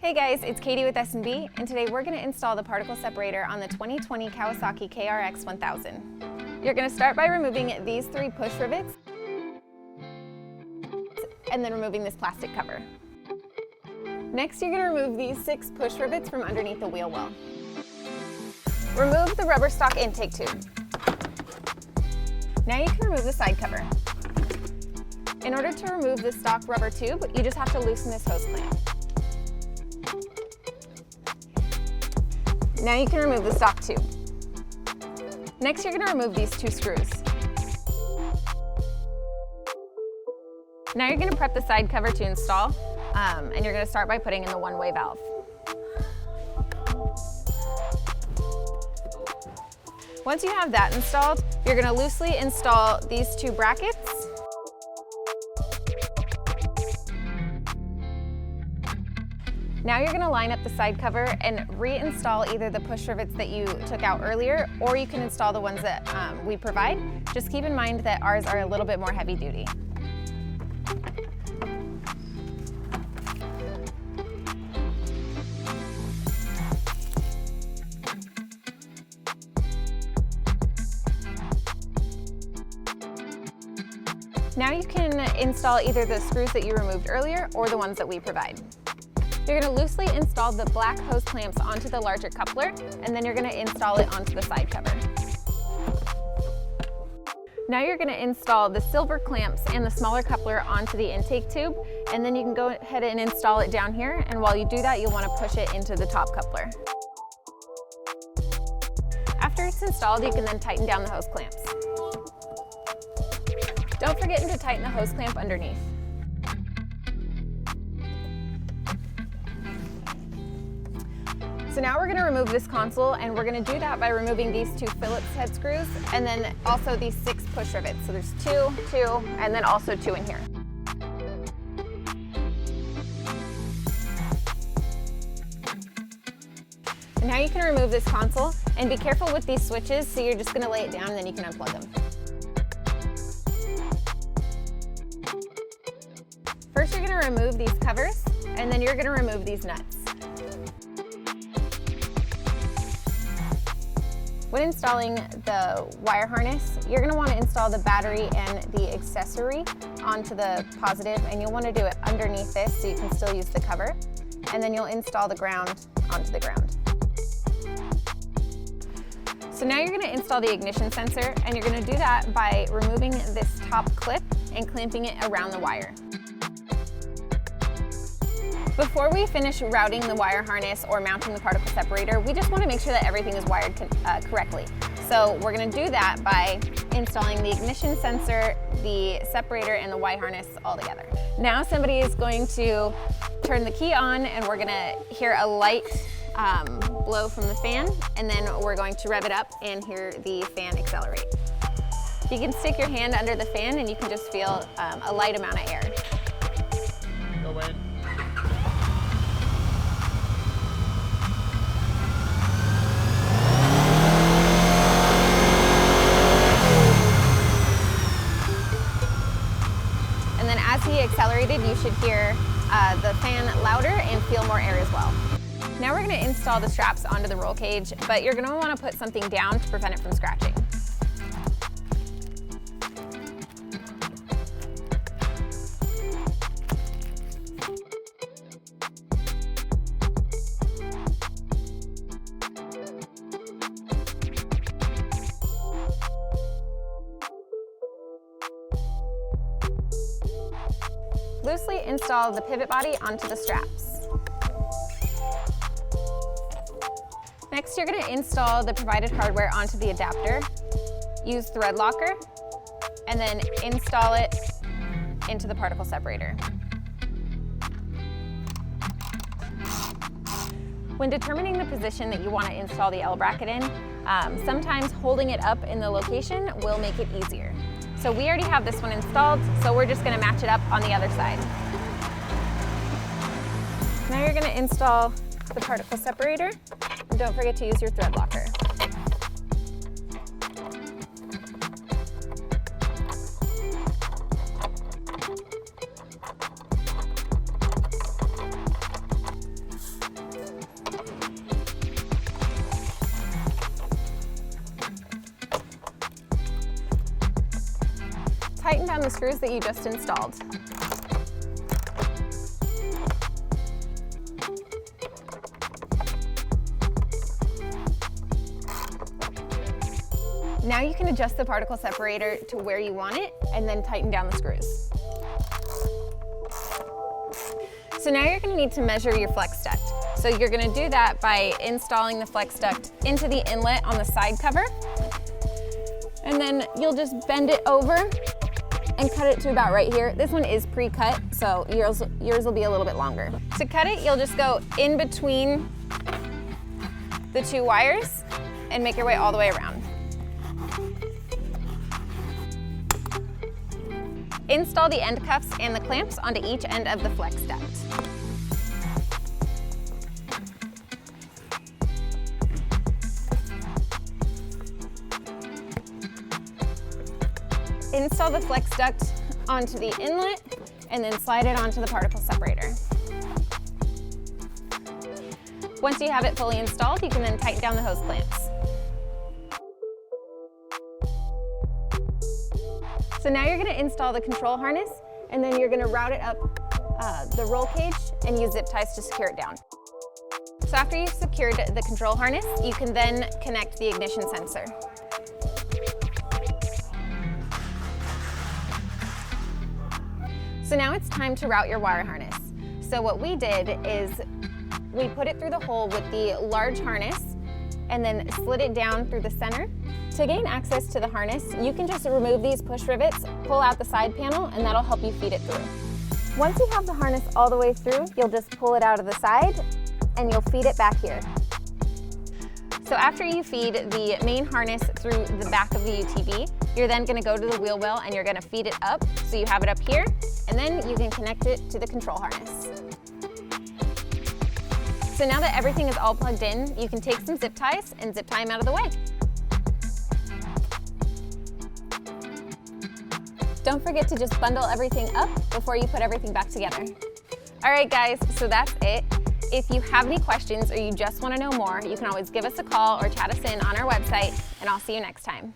Hey guys, it's Katie with S&B, and today we're going to install the particle separator on the 2020 Kawasaki KRX 1000. You're going to start by removing these 3 push rivets, and then removing this plastic cover. Next, you're going to remove these 6 push rivets from underneath the wheel well. Remove the rubber stock intake tube. Now you can remove the side cover. In order to remove the stock rubber tube, you just have to loosen this hose clamp. Now you can remove the stock tube. Next, you're going to remove these 2 screws. Now you're going to prep the side cover to install, and you're going to start by putting in the one-way valve. Once you have that installed, you're going to loosely install these 2 brackets. Now you're going to line up the side cover and reinstall either the push rivets that you took out earlier, or you can install the ones that we provide. Just keep in mind that ours are a little bit more heavy duty. Now you can install either the screws that you removed earlier or the ones that we provide. You're going to loosely install the black hose clamps onto the larger coupler, and then you're going to install it onto the side cover. Now you're going to install the silver clamps and the smaller coupler onto the intake tube, and then you can go ahead and install it down here, and while you do that, you'll want to push it into the top coupler. After it's installed, you can then tighten down the hose clamps. Don't forget to tighten the hose clamp underneath. So now we're going to remove this console, and we're going to do that by removing these 2 Phillips head screws and then also these 6 push rivets. So there's 2, 2, and then also 2 in here. And now you can remove this console, and be careful with these switches, so you're just going to lay it down and then you can unplug them. First, you're going to remove these covers, and then you're going to remove these nuts. When installing the wire harness, you're going to want to install the battery and the accessory onto the positive, and you'll want to do it underneath this so you can still use the cover, and then you'll install the ground onto the ground. So now you're going to install the ignition sensor, and you're going to do that by removing this top clip and clamping it around the wire. Before we finish routing the wire harness or mounting the particle separator, we just want to make sure that everything is wired correctly. So we're going to do that by installing the ignition sensor, the separator, and the wire harness all together. Now somebody is going to turn the key on, and we're going to hear a light blow from the fan, and then we're going to rev it up and hear the fan accelerate. You can stick your hand under the fan and you can just feel a light amount of air. Go in. And then as he accelerated, you should hear the fan louder and feel more air as well. Now we're going to install the straps onto the roll cage, but you're going to want to put something down to prevent it from scratching. Loosely install the pivot body onto the straps. Next, you're going to install the provided hardware onto the adapter. Use thread locker, and then install it into the particle separator. When determining the position that you want to install the L bracket in, sometimes holding it up in the location will make it easier. So we already have this one installed, so we're just going to match it up on the other side. Now you're going to install the particle separator, and don't forget to use your thread locker. tighten down the screws that you just installed. Now you can adjust the particle separator to where you want it and then tighten down the screws. So now you're going to need to measure your flex duct. So you're going to do that by installing the flex duct into the inlet on the side cover. And then you'll just bend it over and cut it to about right here. This one is pre-cut, so yours will be a little bit longer. To cut it, you'll just go in between the two wires and make your way all the way around. Install the end cuffs and the clamps onto each end of the flex duct. Install the flex duct onto the inlet and then slide it onto the particle separator. Once you have it fully installed, you can then tighten down the hose clamps. So now you're going to install the control harness, and then you're going to route it up the roll cage and use zip ties to secure it down. So after you've secured the control harness, you can then connect the ignition sensor. So now it's time to route your wire harness. So what we did is we put it through the hole with the large harness and then slid it down through the center. To gain access to the harness, you can just remove these push rivets, pull out the side panel, and that'll help you feed it through. Once you have the harness all the way through, you'll just pull it out of the side and you'll feed it back here. So after you feed the main harness through the back of the UTV, you're then going to go to the wheel well and you're going to feed it up so you have it up here, and then you can connect it to the control harness. So now that everything is all plugged in, you can take some zip ties and zip tie them out of the way. Don't forget to just bundle everything up before you put everything back together. All right, guys, so that's it. If you have any questions or you just want to know more, you can always give us a call or chat us in on our website, and I'll see you next time.